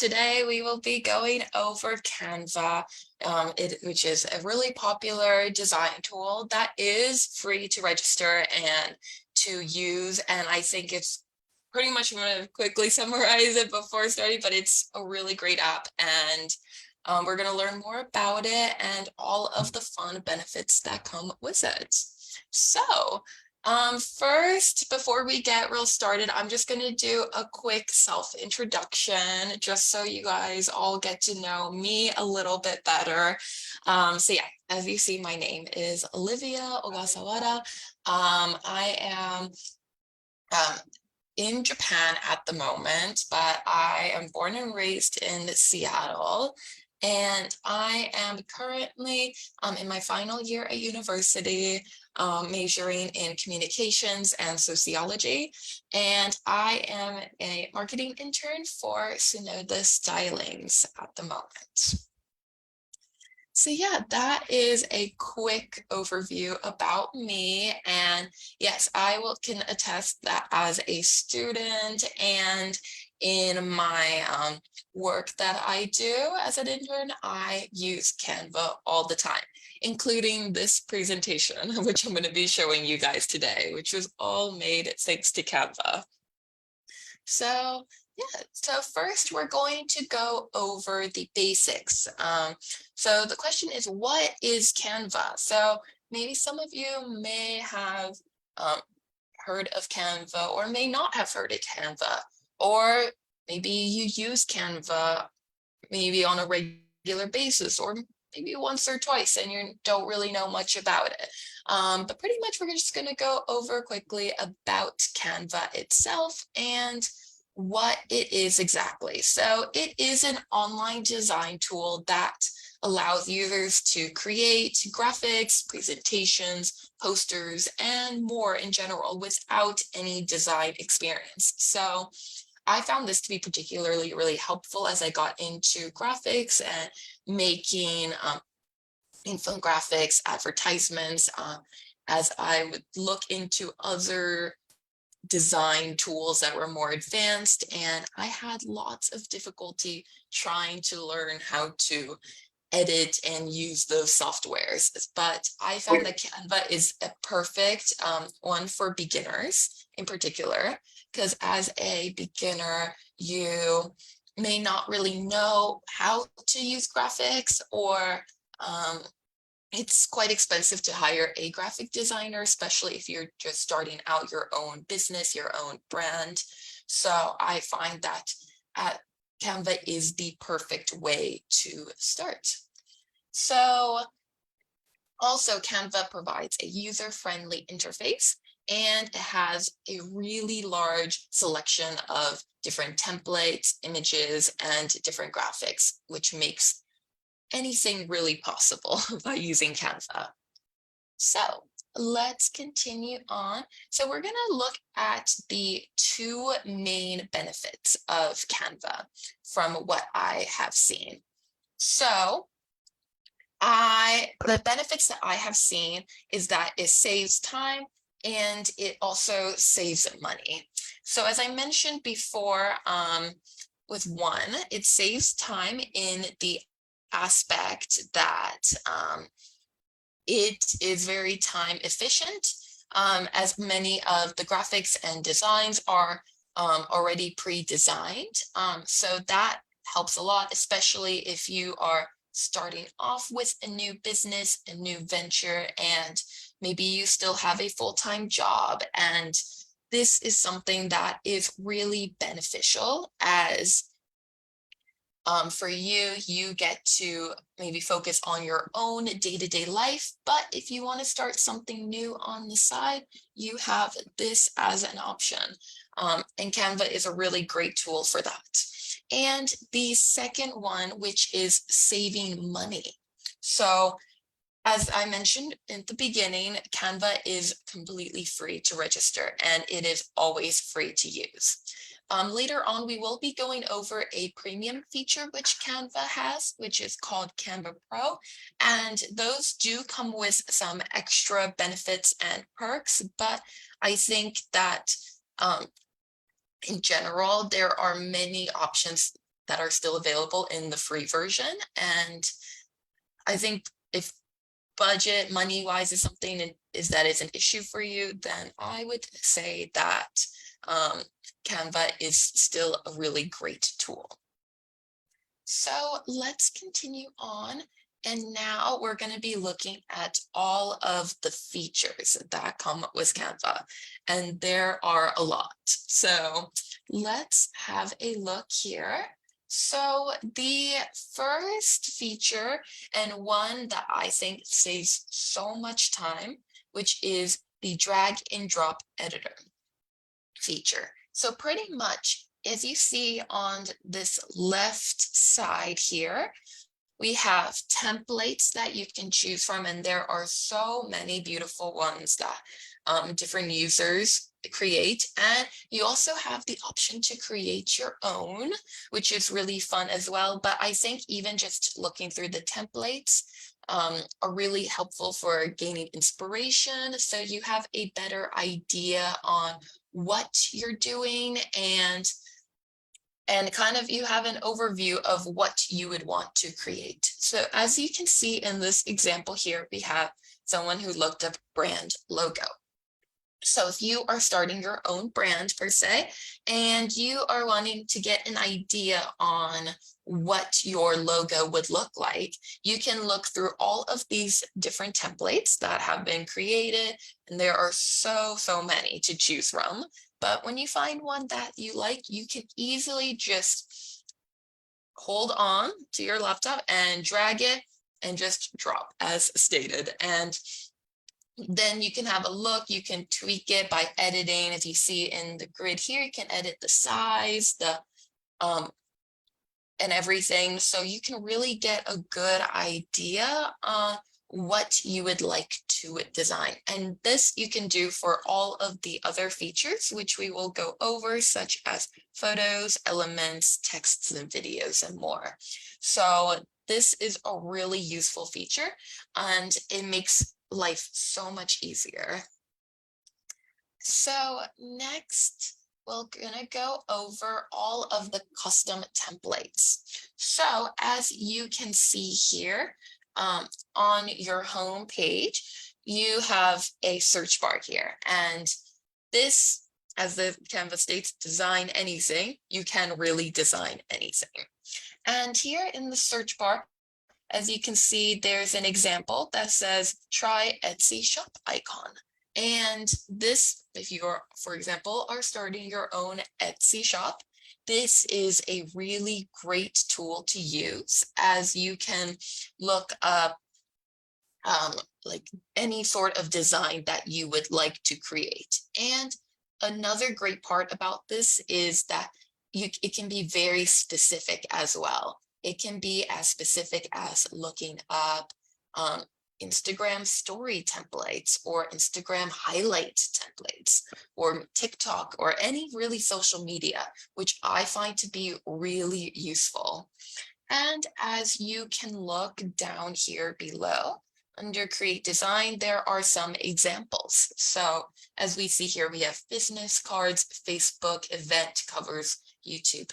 today we will be going over Canva, which is a really popular design tool that is free to register and to use. And I think it's pretty much, I'm going to quickly summarize it before starting, but it's a really great app. And we're going to learn more about it and all of the fun benefits that come with it. So first, before we get real started, I'm just going to do a quick self-introduction just so you guys all get to know me a little bit better. So yeah, as you see, my name is Olivia Ogasawara. I am in Japan at the moment, but I am born and raised in Seattle. And I am currently in my final year at university, majoring in communications and sociology. And I am a marketing intern for Sonoda Stylings at the moment. So yeah, that is a quick overview about me. And yes, can attest that as a student and in my work that I do as an intern, I use Canva all the time, including this presentation, which I'm going to be showing you guys today, which was all made thanks to Canva. So yeah, so first we're going to go over the basics. So the question is, what is Canva? So maybe some of you may have heard of Canva or may not have heard of Canva, or maybe you use Canva maybe on a regular basis, or maybe once or twice and you don't really know much about it. But pretty much we're just going to go over quickly about Canva itself and what it is exactly. So it is an online design tool that allows users to create graphics, presentations, posters, and more in general without any design experience. So I found this to be particularly really helpful as I got into graphics and making infographics, advertisements, as I would look into other design tools that were more advanced, and I had lots of difficulty trying to learn how to edit and use those softwares. But I found that Canva is a perfect one for beginners in particular, because as a beginner, you may not really know how to use graphics, or it's quite expensive to hire a graphic designer, especially if you're just starting out your own business, your own brand. So I find that Canva is the perfect way to start. So also Canva provides a user-friendly interface, and it has a really large selection of different templates, images, and different graphics, which makes anything really possible by using Canva. So let's continue on. So we're going to look at the two main benefits of Canva from what I have seen. So the benefits that I have seen is that it saves time and it also saves money. So as I mentioned before, with one, it saves time in the aspect that it is very time efficient, as many of the graphics and designs are already pre-designed. So that helps a lot, especially if you are starting off with a new business, a new venture, and maybe you still have a full-time job. And this is something that is really beneficial, as for you, you get to maybe focus on your own day-to-day life. But if you want to start something new on the side, you have this as an option. And Canva is a really great tool for that. And the second one, which is saving money. So as I mentioned in the beginning, Canva is completely free to register, and it is always free to use. Later on, we will be going over a premium feature which Canva has, which is called Canva Pro. And those do come with some extra benefits and perks, but I think that in general, there are many options that are still available in the free version. And I think if budget money wise is something that is an issue for you, then I would say that um, Canva is still a really great tool. So let's continue on. And now we're going to be looking at all of the features that come with Canva. And there are a lot. So let's have a look here. So the first feature, and one that I think saves so much time, which is the drag and drop editor feature. So pretty much, as you see on this left side here, we have templates that you can choose from, and there are so many beautiful ones that different users create. And you also have the option to create your own, which is really fun as well. But I think even just looking through the templates are really helpful for gaining inspiration. So you have a better idea on what you're doing, and kind of you have an overview of what you would want to create. So as you can see in this example here, we have someone who looked up brand logo. So if you are starting your own brand per se, and you are wanting to get an idea on what your logo would look like, you can look through all of these different templates that have been created, and there are so many to choose from. But when you find one that you like, you can easily just hold on to your laptop and drag it and just drop as stated. And then you can have a look, you can tweak it by editing. If you see in the grid here, you can edit the size, and everything. So you can really get a good idea on what you would like to design. And this you can do for all of the other features, which we will go over, such as photos, elements, texts, and videos, and more. So this is a really useful feature, and it makes life so much easier. So next, we're gonna go over all of the custom templates. So as you can see here, on your home page, you have a search bar here. And this, as the Canva states, design anything. You can really design anything. And here in the search bar, as you can see, there's an example that says, try Etsy shop icon. And this, if you are, for example, are starting your own Etsy shop, this is a really great tool to use, as you can look up like any sort of design that you would like to create. And another great part about this is that it can be very specific as well. It can be as specific as looking up Instagram story templates, or Instagram highlight templates, or TikTok, or any really social media, which I find to be really useful. And as you can look down here below, under create design, there are some examples. So as we see here, we have business cards, Facebook event covers, YouTube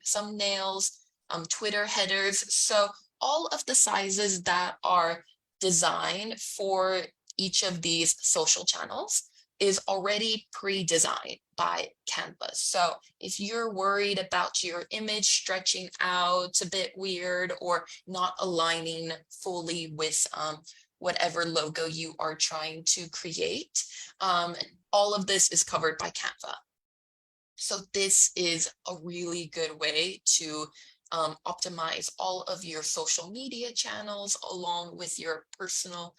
thumbnails, Twitter headers. So all of the sizes that are designed for each of these social channels is already pre-designed by Canva. So if you're worried about your image stretching out a bit weird, or not aligning fully with whatever logo you are trying to create, all of this is covered by Canva. So this is a really good way to optimize all of your social media channels, along with your personal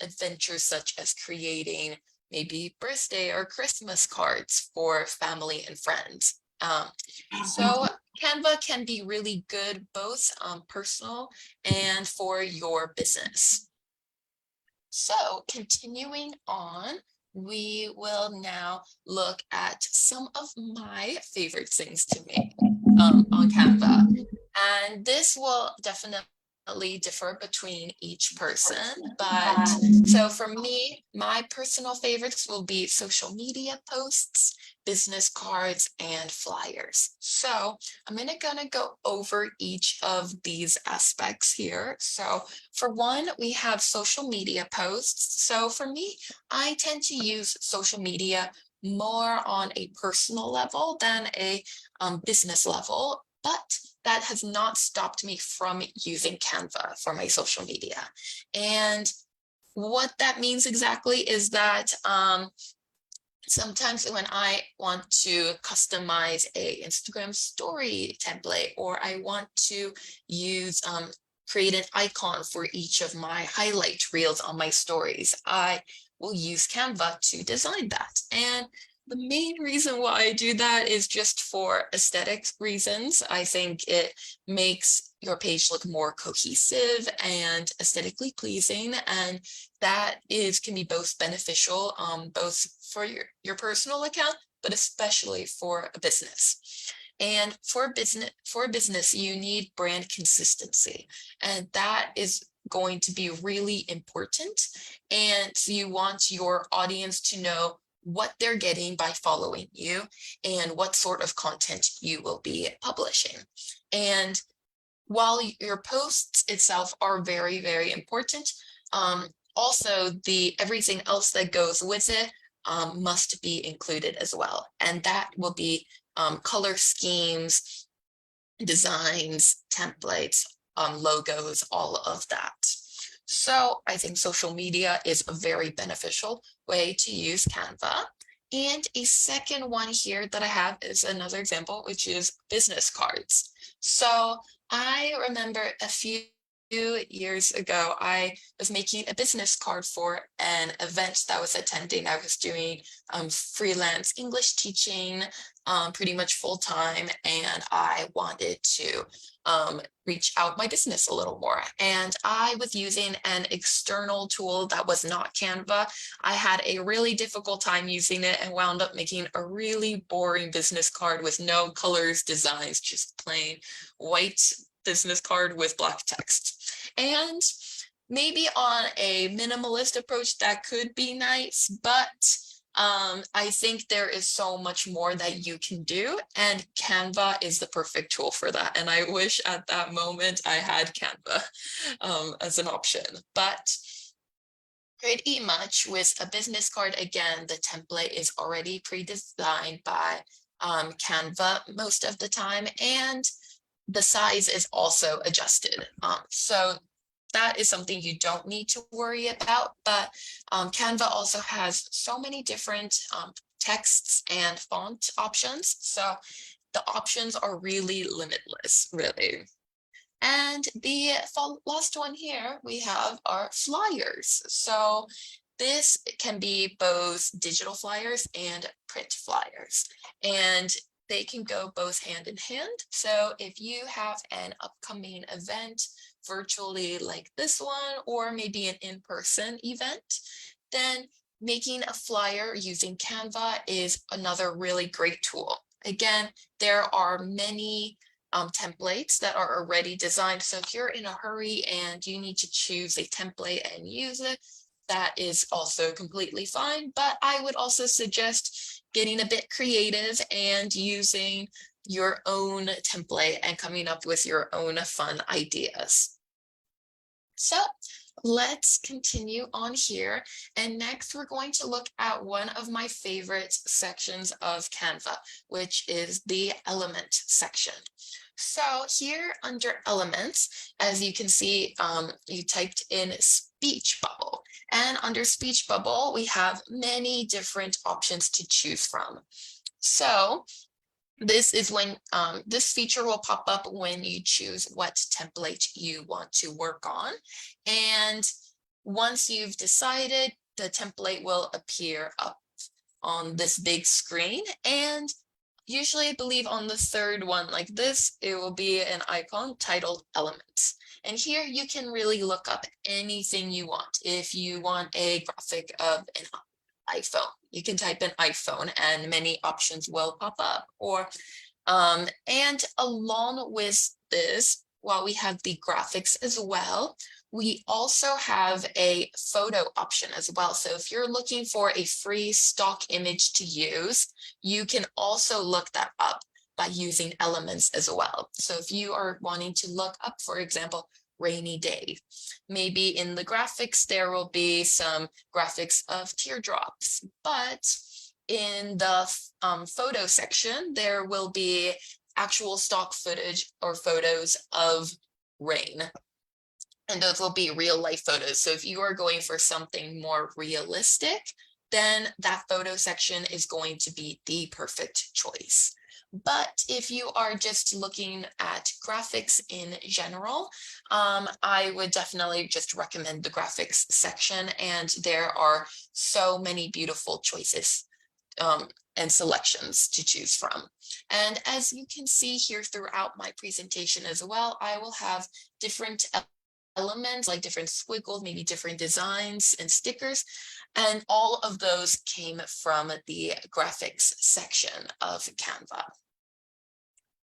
adventures, such as creating maybe birthday or Christmas cards for family and friends. So Canva can be really good, both personal and for your business. So continuing on, we will now look at some of my favorite things to make on Canva. And this will definitely definitely differ between each person, but so for me, my personal favorites will be social media posts, business cards, and flyers. So I'm gonna go over each of these aspects here. So for one, we have social media posts. So for me, I tend to use social media more on a personal level than a business level, but that has not stopped me from using Canva for my social media. And what that means exactly is that sometimes when I want to customize a Instagram story template, or I want to use create an icon for each of my highlight reels on my stories, I will use Canva to design that. And the main reason why I do that is just for aesthetic reasons. I think it makes your page look more cohesive and aesthetically pleasing, and that is can be both beneficial, both for your personal account, but especially for a business. And for a business, you need brand consistency, and that is going to be really important. And you want your audience to know what they're getting by following you and what sort of content you will be publishing. And while your posts itself are very, very important, um, also the everything else that goes with it must be included as well. And that will be color schemes, designs, templates, logos, all of that. So I think social media is a very beneficial way to use Canva. And a second one here that I have is another example, which is business cards. So I remember a few years ago, I was making a business card for an event that I was attending. I was doing freelance English teaching pretty much full time, and I wanted to reach out my business a little more. And I was using an external tool that was not Canva. I had a really difficult time using it and wound up making a really boring business card with no colors, designs, just plain white business card with black text. And maybe on a minimalist approach, that could be nice, but I think there is so much more that you can do, and Canva is the perfect tool for that. And I wish at that moment I had Canva as an option. But pretty much with a business card, again, the template is already pre-designed by Canva most of the time, and the size is also adjusted. So that is something you don't need to worry about, but Canva also has so many different texts and font options. So the options are really limitless, really. And the last one here we have are flyers. So this can be both digital flyers and print flyers, and they can go both hand in hand. So if you have an upcoming event virtually like this one, or maybe an in-person event, then making a flyer using Canva is another really great tool. Again, there are many templates that are already designed. So if you're in a hurry and you need to choose a template and use it, that is also completely fine. But I would also suggest getting a bit creative and using your own template and coming up with your own fun ideas. So let's continue on here. And next, we're going to look at one of my favorite sections of Canva, which is the element section. So here under elements, as you can see, you typed in speech bubble. And under speech bubble, we have many different options to choose from. So this is when this feature will pop up when you choose what template you want to work on. And once you've decided, the template will appear up on this big screen. And usually, I believe on the third one like this, it will be an icon titled Elements. And here you can really look up anything you want. If you want a graphic of an iPhone, you can type in iPhone and many options will pop up. Or and along with this, while we have the graphics as well, we also have a photo option as well. So if you're looking for a free stock image to use, you can also look that up by using elements as well. So if you are wanting to look up, for example, rainy day, maybe in the graphics, there will be some graphics of teardrops, but in the photo section, there will be actual stock footage or photos of rain. And those will be real life photos. So if you are going for something more realistic, then that photo section is going to be the perfect choice. But if you are just looking at graphics in general, I would definitely just recommend the graphics section. And there are so many beautiful choices and selections to choose from. And as you can see here throughout my presentation as well, I will have different elements like different squiggles, maybe different designs and stickers. And all of those came from the graphics section of Canva.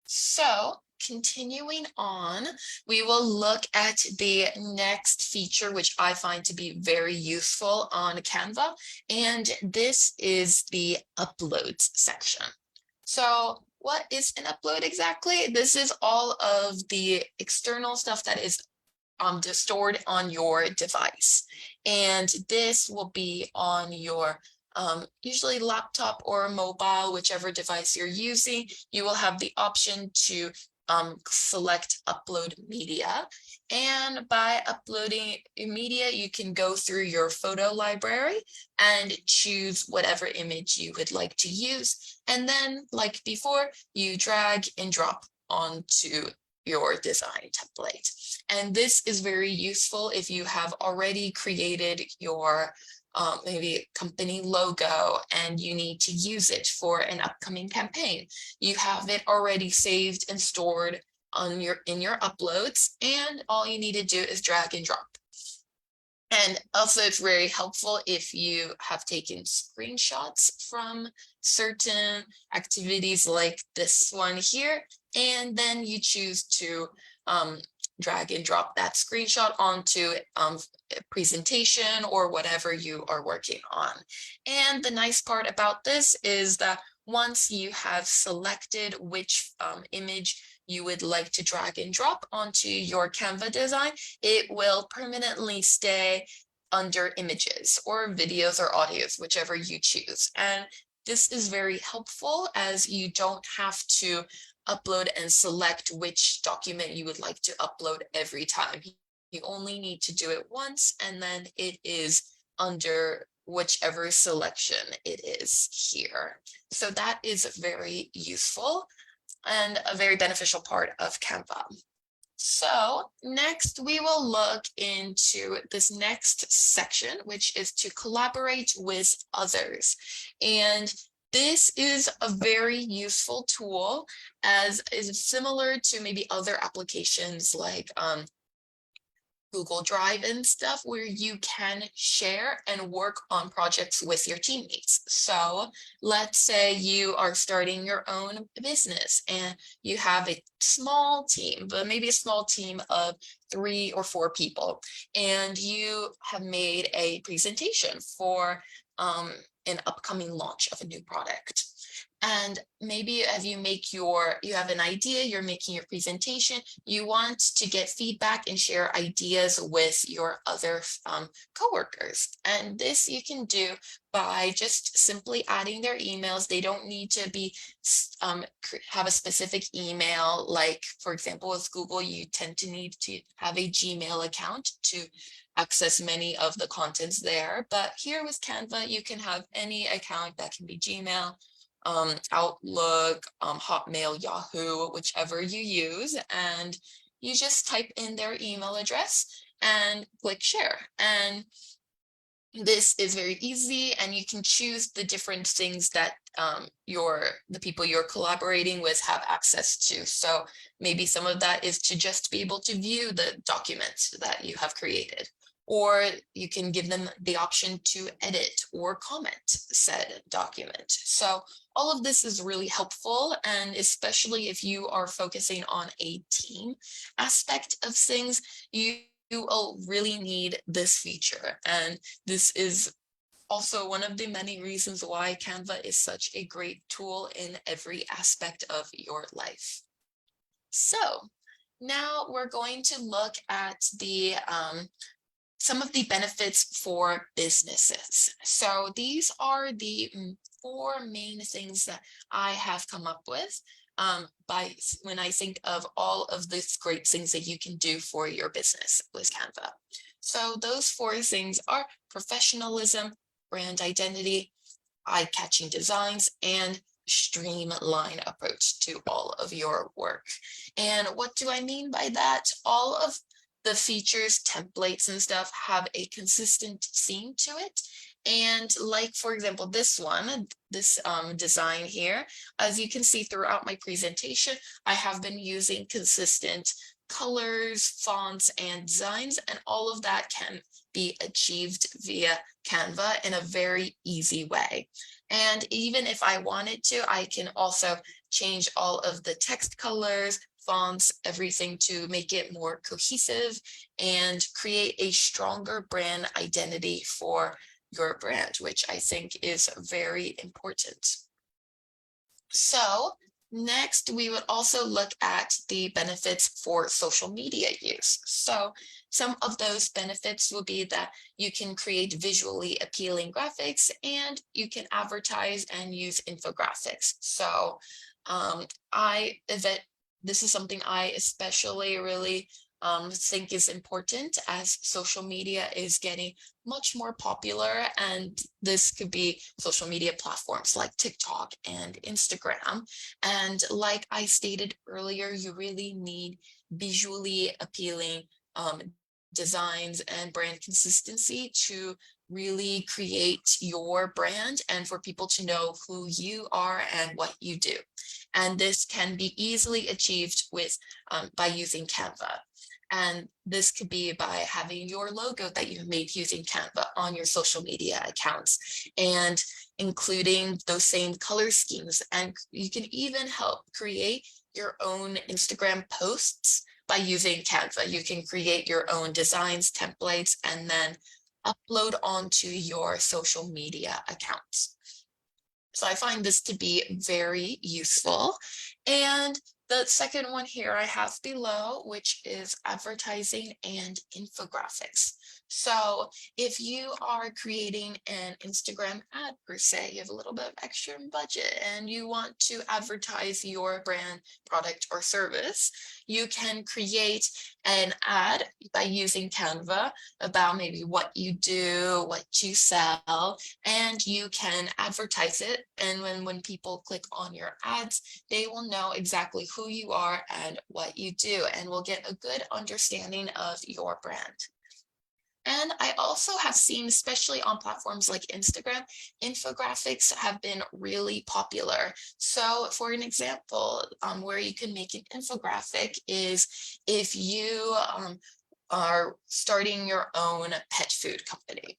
So continuing on, we will look at the next feature, which I find to be very useful on Canva. And this is the uploads section. So what is an upload exactly? This is all of the external stuff that is stored on your device. And this will be on your usually laptop or mobile, whichever device you're using. You will have the option to select upload media. And by uploading media, you can go through your photo library and choose whatever image you would like to use. And then, like before, you drag and drop onto your design template. And this is very useful if you have already created your maybe company logo and you need to use it for an upcoming campaign. You have it already saved and stored on in your uploads, and all you need to do is drag and drop. And also it's very helpful if you have taken screenshots from certain activities like this one here, and then you choose to drag and drop that screenshot onto a presentation or whatever you are working on. And the nice part about this is that once you have selected which image you would like to drag and drop onto your Canva design, it will permanently stay under images or videos or audios, whichever you choose. And this is very helpful as you don't have to upload and select which document you would like to upload every time. You only need to do it once, and then it is under whichever selection it is here. So that is very useful and a very beneficial part of Canva. So next we will look into this next section, which is to collaborate with others. And this is a very useful tool as is similar to maybe other applications like Google Drive and stuff where you can share and work on projects with your teammates. So let's say you are starting your own business and you have a small team, but maybe a small team of 3 or 4 people, and you have made a presentation for an upcoming launch of a new product. And maybe as you have an idea, you're making your presentation, you want to get feedback and share ideas with your other coworkers. And this you can do by just simply adding their emails. They don't need to be have a specific email. Like, for example, with Google, you tend to need to have a Gmail account to access many of the contents there. But here with Canva, you can have any account that can be Gmail, Outlook, Hotmail, Yahoo, whichever you use, and you just type in their email address and click share. And this is very easy, and you can choose the different things that the people you're collaborating with have access to. So maybe some of that is to just be able to view the documents that you have created. or you can give them the option to edit or comment said document. So all of this is really helpful, and especially if you are focusing on a team aspect of things, you will really need this feature. And this is also one of the many reasons why Canva is such a great tool in every aspect of your life. So now we're going to look at the some of the benefits for businesses. So these are the four main things that I have come up with when I think of all of these great things that you can do for your business with Canva. So those four things are professionalism, brand identity, eye-catching designs, and streamline approach to all of your work. And what do I mean by that? All of the features, templates, and stuff have a consistent theme to it. And like, for example, this one, this design here, as you can see throughout my presentation, I have been using consistent colors, fonts, and designs, and all of that can be achieved via Canva in a very easy way. And even if I wanted to, I can also change all of the text colors, fonts, everything to make it more cohesive and create a stronger brand identity for your brand, which I think is very important. So next, we would also look at the benefits for social media use. So some of those benefits will be that you can create visually appealing graphics and you can advertise and use infographics. So this is something I especially really think is important as social media is getting much more popular, and this could be social media platforms like TikTok and Instagram. And like I stated earlier, you really need visually appealing designs and brand consistency to really create your brand and for people to know who you are and what you do. And this can be easily achieved by using Canva. And this could be by having your logo that you've made using Canva on your social media accounts and including those same color schemes. And you can even help create your own Instagram posts by using Canva. You can create your own designs, templates, and then upload onto your social media accounts. So I find this to be very useful. And the second one here I have below, which is advertising and infographics. So if you are creating an Instagram ad per se, you have a little bit of extra budget and you want to advertise your brand, product, or service, you can create an ad by using Canva about maybe what you do, what you sell, and you can advertise it. And when people click on your ads, they will know exactly who you are and what you do, and will get a good understanding of your brand. And I also have seen, especially on platforms like Instagram, infographics have been really popular. So for an example, where you can make an infographic is if you are starting your own pet food company.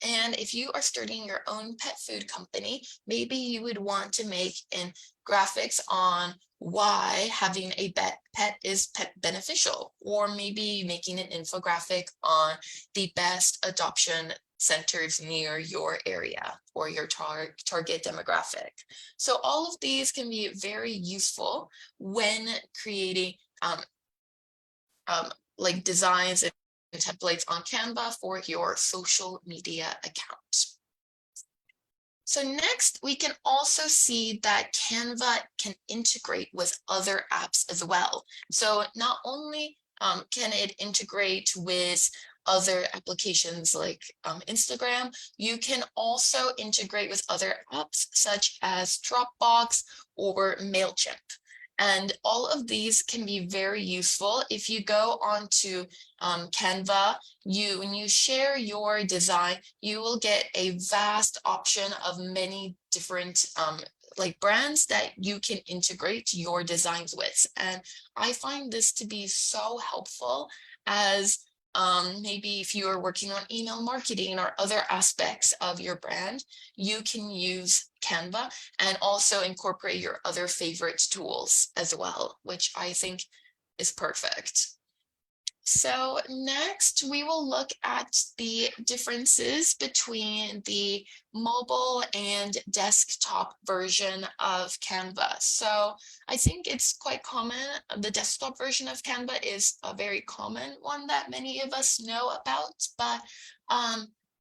And if you are starting your own pet food company, maybe you would want to make an graphics on why having a pet is pet beneficial, or maybe making an infographic on the best adoption centers near your area or your target demographic. So all of these can be very useful when creating um, like designs and templates on Canva for your social media account. So next, we can also see that Canva can integrate with other apps as well. So not only can it integrate with other applications like Instagram, you can also integrate with other apps such as Dropbox or MailChimp. And all of these can be very useful. If you go onto Canva, when you share your design, you will get a vast option of many different like brands that you can integrate your designs with. And I find this to be so helpful as Maybe if you are working on email marketing or other aspects of your brand, you can use Canva and also incorporate your other favorite tools as well, which I think is perfect. So next we will look at the differences between the mobile and desktop version of Canva. So I think it's quite common. The desktop version of Canva is a very common one that many of us know about, but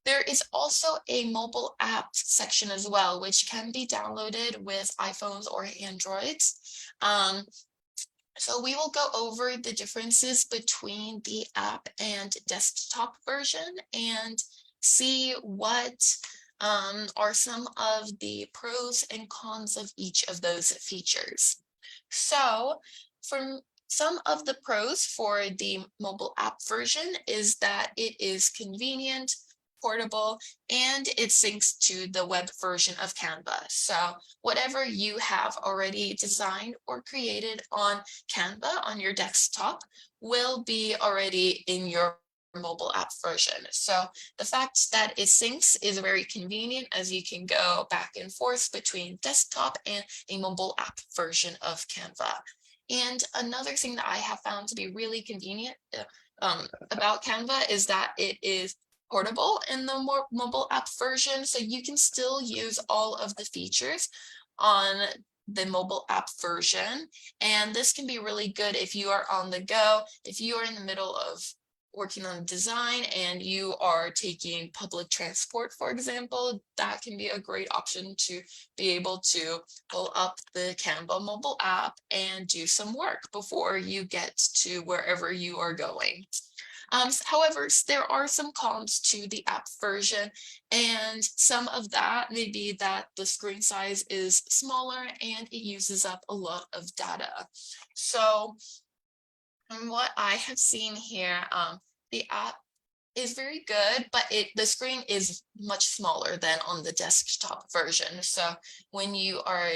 there is also a mobile app section as well, which can be downloaded with iPhones or Androids. So we will go over the differences between the app and desktop version and see what are some of the pros and cons of each of those features. So for some of the pros for the mobile app version is that it is convenient, portable, and it syncs to the web version of Canva. So whatever you have already designed or created on Canva on your desktop will be already in your mobile app version. So the fact that it syncs is very convenient as you can go back and forth between desktop and a mobile app version of Canva. And another thing that I have found to be really convenient about Canva is that it is portable in the more mobile app version. So you can still use all of the features on the mobile app version. And this can be really good if you are on the go, if you are in the middle of working on design and you are taking public transport, for example, that can be a great option to be able to pull up the Canva mobile app and do some work before you get to wherever you are going. However, there are some cons to the app version, and some of that may be that the screen size is smaller and it uses up a lot of data. So from what I have seen here, the app is very good, but the screen is much smaller than on the desktop version. So when you are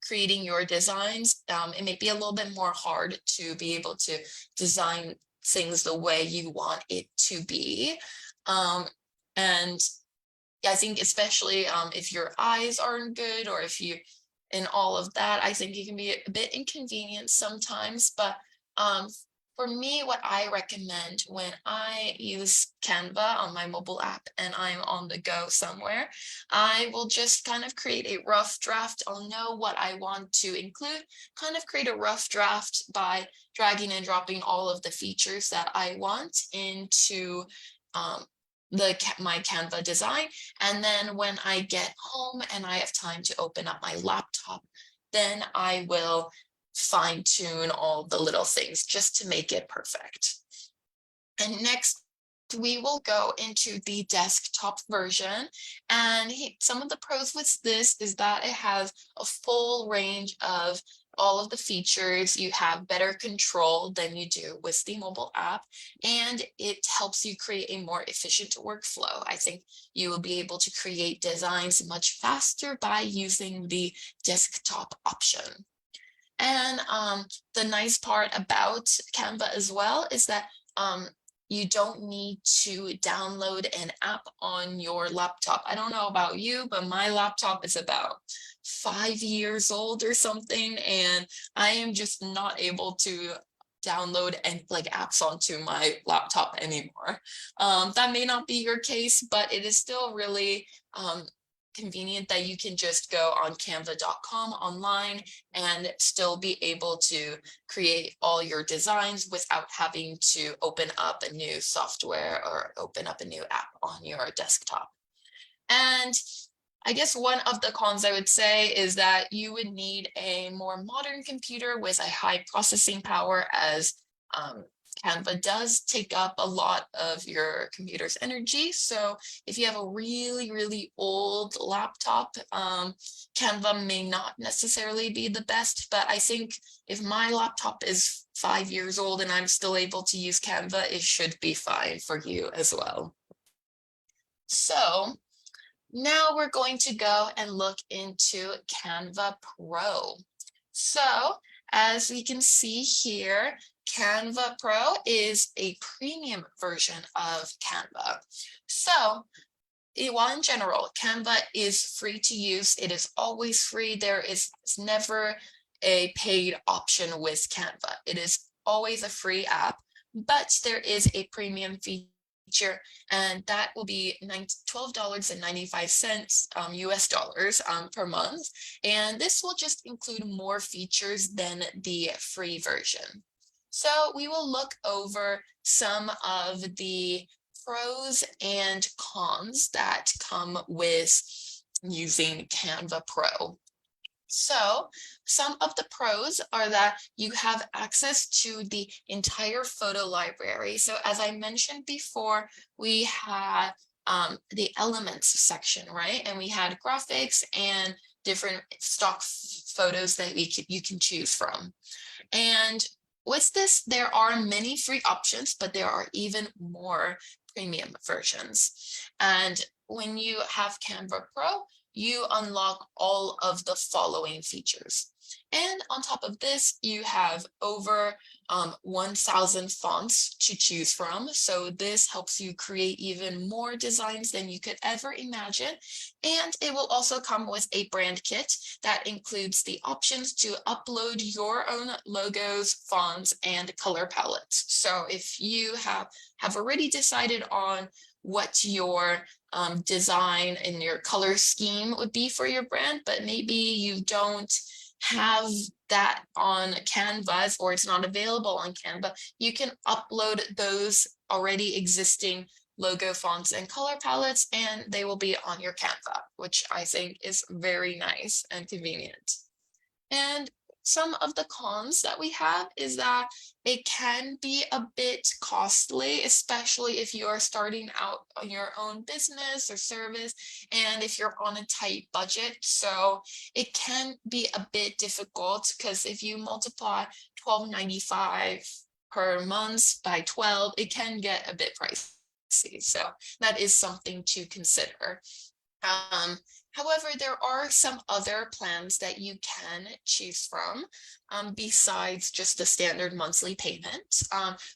creating your designs, it may be a little bit more hard to be able to design things the way you want it to be. And I think especially if your eyes aren't good or if you in all of that, I think it can be a bit inconvenient sometimes. But um, for me, what I recommend when I use Canva on my mobile app and I'm on the go somewhere, I will just kind of create a rough draft. I'll know what I want to include, kind of create a rough draft by dragging and dropping all of the features that I want into um, my Canva design. And then when I get home and I have time to open up my laptop, then I will fine tune all the little things just to make it perfect. And next, we will go into the desktop version. And some of the pros with this is that it has a full range of all of the features. You have better control than you do with the mobile app, and it helps you create a more efficient workflow. I think you will be able to create designs much faster by using the desktop option. And the nice part about Canva as well is that you don't need to download an app on your laptop. I don't know about you, but my laptop is about 5 years old or something, and I am just not able to download and like apps onto my laptop anymore. That may not be your case, but it is still really convenient that you can just go on canva.com online and still be able to create all your designs without having to open up a new software or open up a new app on your desktop. And I guess one of the cons I would say is that you would need a more modern computer with a high processing power, as Canva does take up a lot of your computer's energy. So if you have a really, really old laptop, Canva may not necessarily be the best. But I think if my laptop is 5 years old and I'm still able to use Canva, it should be fine for you as well. So now we're going to go and look into Canva Pro. So as we can see here, Canva Pro is a premium version of Canva. So while in general, Canva is free to use. It is always free. There is never a paid option with Canva. It is always a free app, but there is a premium feature, and that will be $12.95 US dollars per month. And this will just include more features than the free version. So we will look over some of the pros and cons that come with using Canva Pro. So some of the pros are that you have access to the entire photo library. So as I mentioned before, we had the elements section, right? And we had graphics and different stock photos that you can choose from. And with this, there are many free options, but there are even more premium versions. And when you have Canva Pro, you unlock all of the following features. And on top of this, you have over 1,000 fonts to choose from. So this helps you create even more designs than you could ever imagine. And it will also come with a brand kit that includes the options to upload your own logos, fonts, and color palettes. So if you have already decided on what your design and your color scheme would be for your brand, but maybe you don't have that on Canvas or it's not available on Canva, you can upload those already existing logo fonts and color palettes, and they will be on your Canva, which I think is very nice and convenient. And some of the cons that we have is that it can be a bit costly, especially if you are starting out on your own business or service, and if you're on a tight budget. So it can be a bit difficult because if you multiply $12.95 per month by 12, it can get a bit pricey. So that is something to consider. Um, However, there are some other plans that you can choose from besides just the standard monthly payment.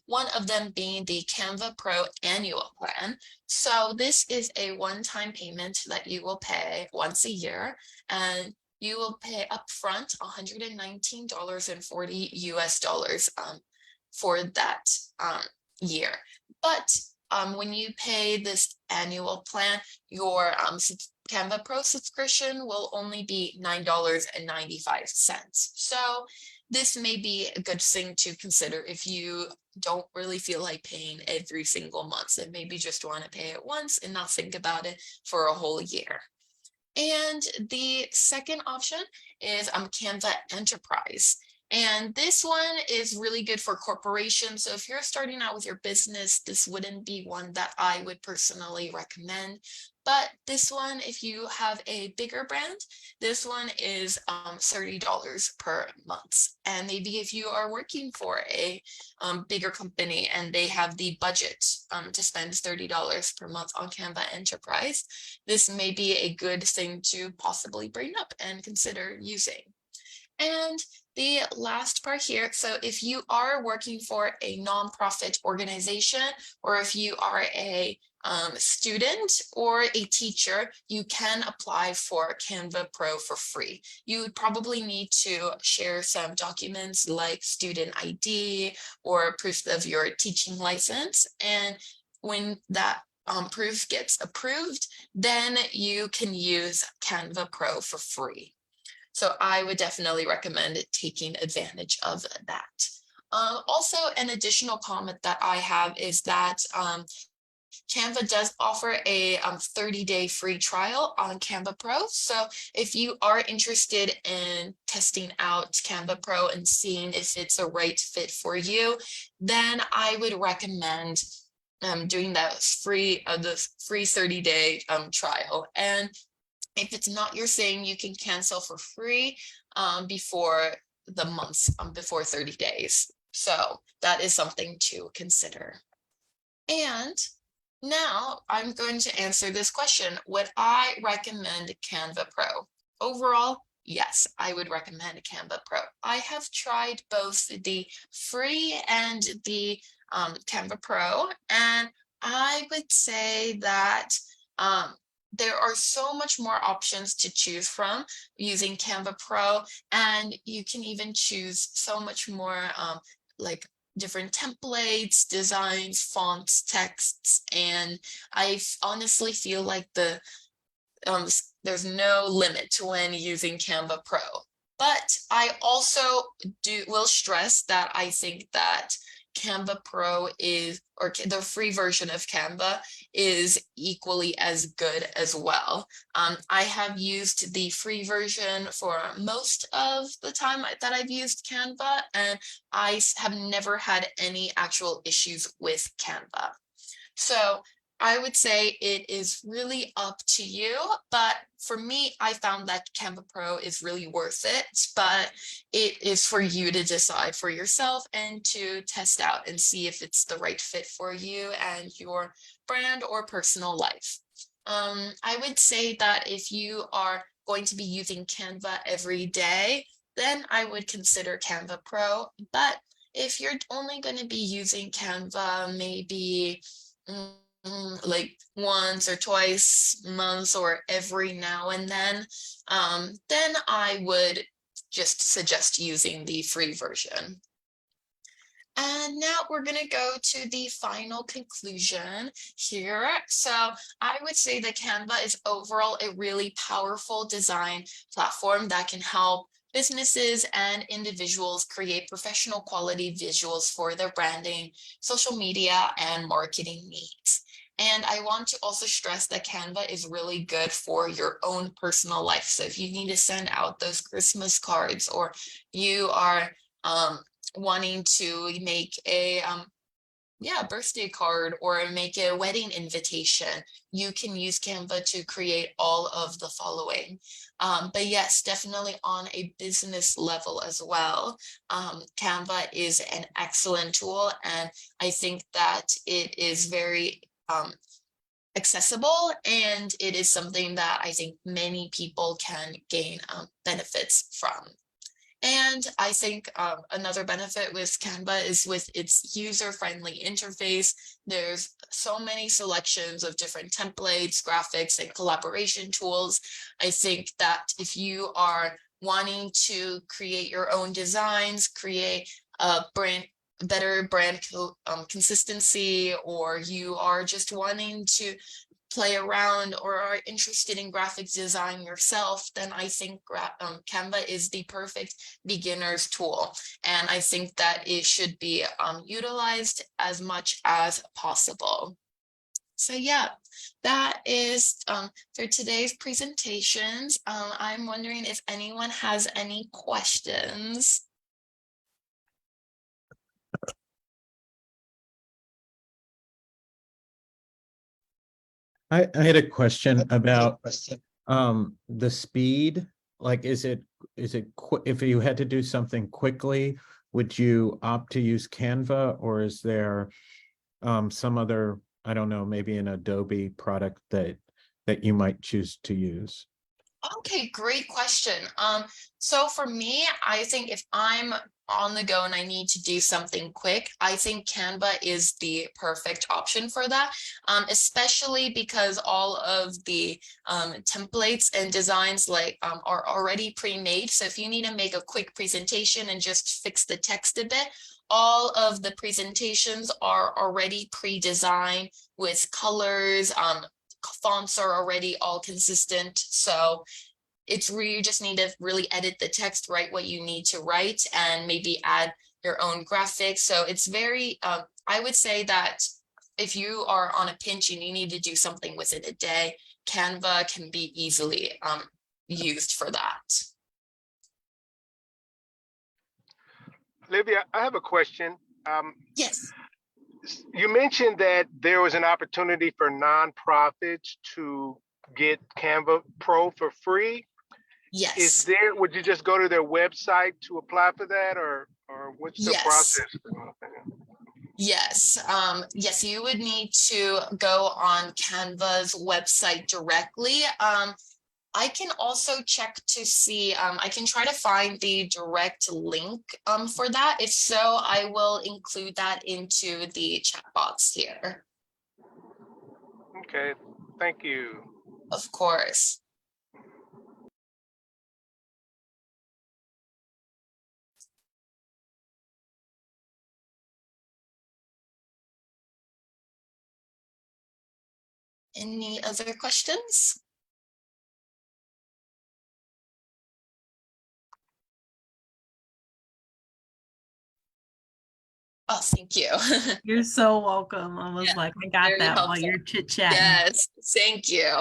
One of them being the Canva Pro annual plan. So this is a one-time payment that you will pay once a year, and you will pay upfront $119.40 US dollars for that year. But when you pay this annual plan, your Canva Pro subscription will only be $9.95. So this may be a good thing to consider if you don't really feel like paying every single month and maybe just want to pay it once and not think about it for a whole year. And the second option is Canva Enterprise. And this one is really good for corporations. So if you're starting out with your business, this wouldn't be one that I would personally recommend. But this one, if you have a bigger brand, this one is $30 per month. And maybe if you are working for a bigger company and they have the budget to spend $30 per month on Canva Enterprise, this may be a good thing to possibly bring up and consider using. And the last part here, so if you are working for a nonprofit organization, or if you are a student or a teacher, you can apply for Canva Pro for free. You would probably need to share some documents like student ID or proof of your teaching license. And when that proof gets approved, then you can use Canva Pro for free. So I would definitely recommend taking advantage of that. Also, an additional comment that I have is that Canva does offer a 30-day free trial on Canva Pro. So if you are interested in testing out Canva Pro and seeing if it's a right fit for you, then I would recommend doing that free the free 30-day trial. And if it's not your thing, you can cancel for free before the month, before 30 days. So that is something to consider. And now I'm going to answer this question. Would I recommend Canva Pro? Overall, yes, I would recommend Canva Pro. I have tried both the free and the Canva Pro, and I would say that um, there are so much more options to choose from using Canva Pro, and you can even choose so much more like different templates, designs, fonts, texts, and honestly feel like there's no limit to when using Canva Pro. But I also will stress that I think that Canva Pro is, or the free version of Canva is equally as good as well. I have used the free version for most of the time that I've used Canva, and I have never had any actual issues with Canva. So I would say it is really up to you, but for me, I found that Canva Pro is really worth it, but it is for you to decide for yourself and to test out and see if it's the right fit for you and your brand or personal life. I would say that if you are going to be using Canva every day, then I would consider Canva Pro. But if you're only going to be using Canva maybe like once or twice months or every now and then I would just suggest using the free version. And now we're going to go to the final conclusion here. So I would say that Canva is overall a really powerful design platform that can help businesses and individuals create professional quality visuals for their branding, social media, and marketing needs. And I want to also stress that Canva is really good for your own personal life. So if you need to send out those Christmas cards, or you are wanting to make a birthday card or make a wedding invitation, you can use Canva to create all of the following. But yes, definitely on a business level as well, Canva is an excellent tool, and I think that it is very accessible, and it is something that I think many people can gain benefits from. And I think another benefit with Canva is with its user-friendly interface. There's so many selections of different templates, graphics, and collaboration tools. I think that if you are wanting to create your own designs, create a better brand consistency, or you are just wanting to play around or are interested in graphic design yourself, then I think Canva is the perfect beginner's tool. And I think that it should be utilized as much as possible. So yeah, that is for today's presentations. I'm wondering if anyone has any questions. I had a question about the speed. Like, is it if you had to do something quickly, would you opt to use Canva, or is there some other, I don't know, maybe an Adobe product that you might choose to use? Okay, great question. So for me, I think if I'm on the go and I need to do something quick, I think Canva is the perfect option for that, especially because all of the templates and designs are already pre-made. So if you need to make a quick presentation and just fix the text a bit, all of the presentations are already pre-designed with colors, fonts are already all consistent. So it's where you just need to really edit the text, write what you need to write, and maybe add your own graphics. So it's very, I would say that if you are on a pinch and you need to do something within a day, Canva can be easily used for that. Olivia, I have a question. Yes. You mentioned that there was an opportunity for nonprofits to get Canva Pro for free. Yes. Would you just go to their website to apply for that, or what's the Yes. process? Yes. Yes, you would need to go on Canva's website directly. I can also check to see, I can try to find the direct link for that. If so, I will include that into the chat box here. Okay, thank you. Of course. Any other questions? Oh, thank you. You're so welcome. I was Yeah, like, I got very that while helpful. you're chit-chatting. Yes, thank you.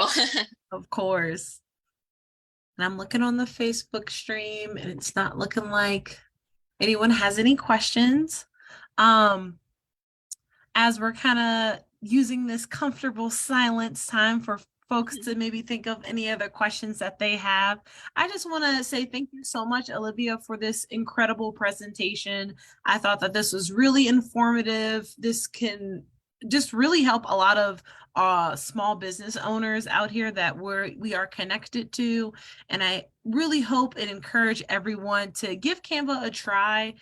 Of course. And I'm looking on the Facebook stream and it's not looking like anyone has any questions. As we're kind of using this comfortable silence time for folks to maybe think of any other questions that they have, I just want to say thank you so much, Olivia, for this incredible presentation. I thought that this was really informative. This can just really help a lot of small business owners out here that we are connected to. And I really hope and encourage everyone to give Canva a try.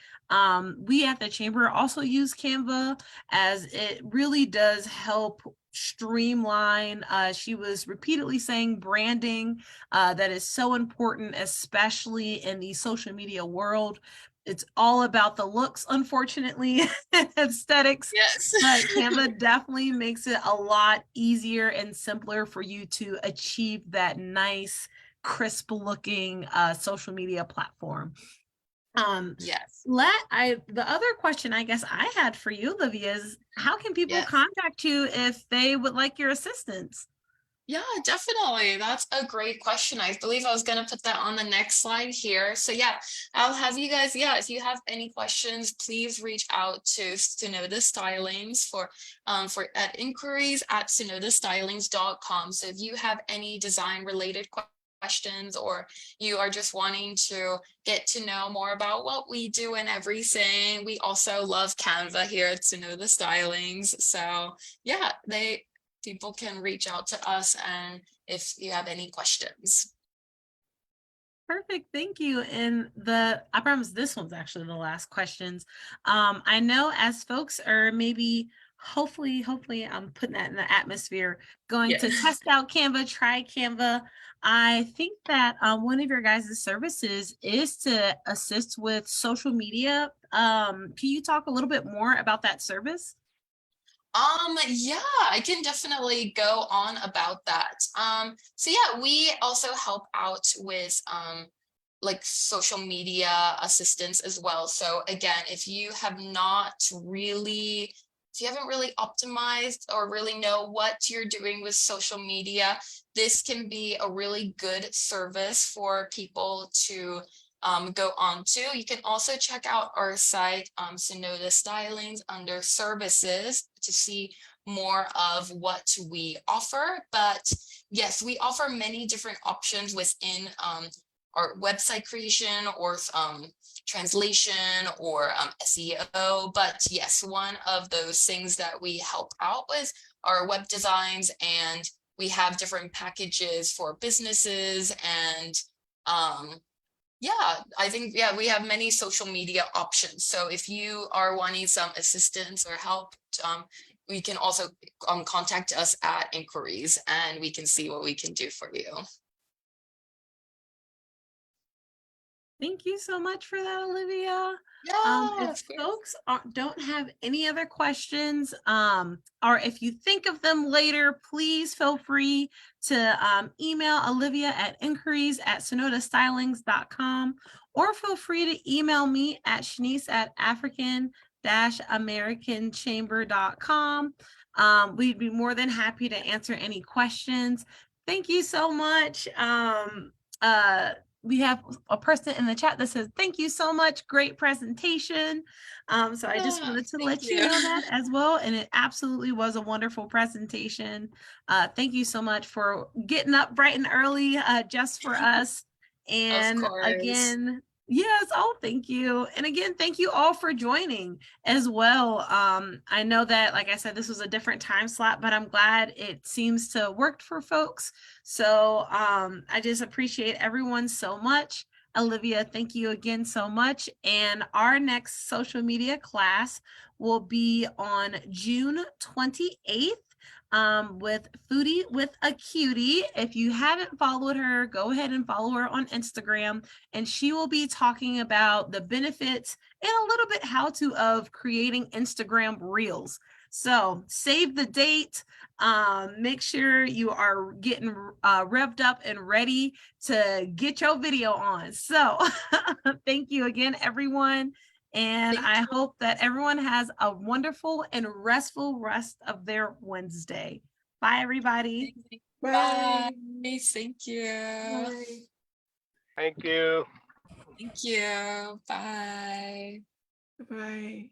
We at the Chamber also use Canva, as it really does help streamline. She was repeatedly saying branding, that is so important, especially in the social media world. It's all about the looks, unfortunately, aesthetics. Yes. But Canva definitely makes it a lot easier and simpler for you to achieve that nice, crisp looking social media platform. Yes. The other question I guess I had for you, Olivia, is how can people Yes. contact you if they would like your assistance? Yeah, definitely. That's a great question. I believe I was going to put that on the next slide here. So yeah, I'll have you guys, yeah, if you have any questions, please reach out to Sonoda Stylings for at inquiries@sonodastylings.com. So if you have any design related questions, or you are just wanting to get to know more about what we do and everything, we also love Canva here at Sonoda Stylings. So yeah, people can reach out to us and if you have any questions. Perfect, thank you. And I promise this one's actually the last questions. I know as folks are maybe hopefully I'm putting that in the atmosphere, going to test out Canva, try Canva. I think that one of your guys' services is to assist with social media. Can you talk a little bit more about that service? Yeah, I can definitely go on about that. So yeah, we also help out with like social media assistance as well. So again, if you haven't really optimized or really know what you're doing with social media, this can be a really good service for people to go on to. You can also check out our site, Sonoda Stylings, under services to see more of what we offer. But yes, we offer many different options within our website creation or translation or SEO. But yes, one of those things that we help out with are web designs, and we have different packages for businesses. And yeah, I think, yeah, we have many social media options. So if you are wanting some assistance or help, we can also contact us at inquiries and we can see what we can do for you. Thank you so much for that, Olivia. Yeah, If folks don't have any other questions, or if you think of them later, please feel free to email Olivia at inquiries@sonodastylings.com, or feel free to email me at shanice@african-americanchamber.com. We'd be more than happy to answer any questions. Thank you so much. We have a person in the chat that says, thank you so much. Great presentation. So I just wanted to let you know that as well. And it absolutely was a wonderful presentation. Thank you so much for getting up bright and early just for us. And again, Yes. Oh, thank you. And again, thank you all for joining as well. I know that, like I said, this was a different time slot, but I'm glad it seems to work for folks. So I just appreciate everyone so much. Olivia, thank you again so much. And our next social media class will be on June 28th. With Foodie with a Cutie. If you haven't followed her, go ahead and follow her on Instagram, and she will be talking about the benefits and a little bit how to of creating Instagram reels. So save the date. Make sure you are getting revved up and ready to get your video on. So thank you again, everyone. And I hope that everyone has a wonderful and restful rest of their Wednesday. Bye, everybody. Bye. Thank you. Thank you. Thank you. Bye. Bye.